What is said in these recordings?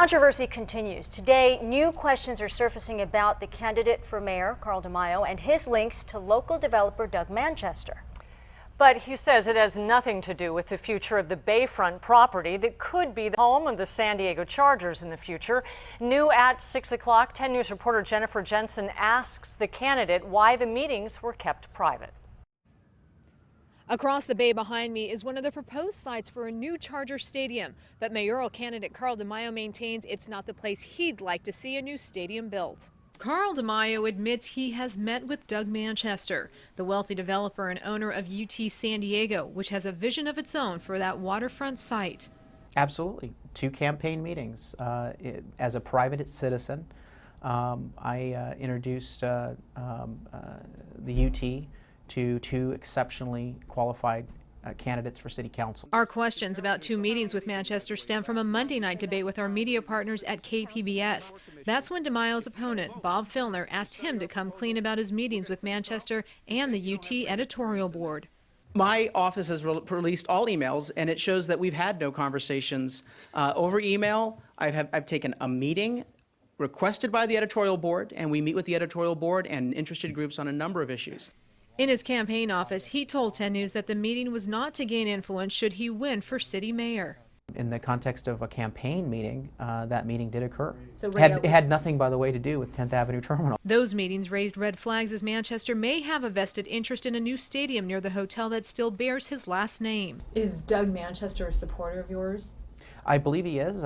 Controversy continues. Today, new questions are surfacing about the candidate for mayor, Carl DeMaio, and his links to local developer Doug Manchester. But he says it has nothing to do with the future of the Bayfront property that could be the home of the San Diego Chargers in the future. New at 6 o'clock, 10 News reporter Jennifer Jensen asks the candidate why the meetings were kept private. Across the bay behind me is one of the proposed sites for a new Charger stadium, but mayoral candidate Carl DeMaio maintains it's not the place he'd like to see a new stadium built. Carl DeMaio admits he has met with Doug Manchester, the wealthy developer and owner of UT San Diego, which has a vision of its own for that waterfront site. Absolutely. 2 campaign meetings. As a private citizen, I introduced the UT to 2 exceptionally qualified candidates for city council. Our questions about 2 meetings with Manchester stem from a Monday night debate with our media partners at KPBS. That's when DeMaio's opponent, Bob Filner, asked him to come clean about his meetings with Manchester and the UT editorial board. My office has released all emails, and it shows that we've had no conversations over email. I've taken a meeting requested by the editorial board, and we meet with the editorial board and interested groups on a number of issues. In his campaign office, he told 10 News that the meeting was not to gain influence should he win for city mayor. In the context of a campaign meeting, that meeting did occur. It had nothing, by the way, to do with 10th Avenue Terminal. Those meetings raised red flags as Manchester may have a vested interest in a new stadium near the hotel that still bears his last name. Is Doug Manchester a supporter of yours? I believe he is.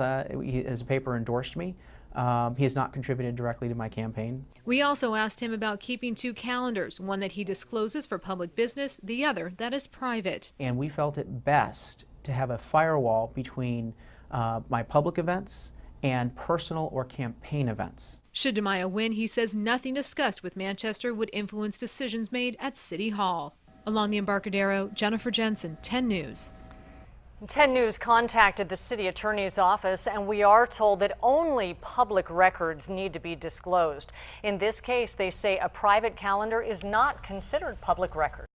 His paper endorsed me. He has not contributed directly to my campaign. We also asked him about keeping 2 calendars, one that he discloses for public business, the other that is private. And we felt it best to have a firewall between my public events and personal or campaign events. Should DeMaio win, he says nothing discussed with Manchester would influence decisions made at City Hall. Along the Embarcadero, Jennifer Jensen, 10 News. 10 News contacted the city attorney's office, and we are told that only public records need to be disclosed. In this case, they say a private calendar is not considered public record.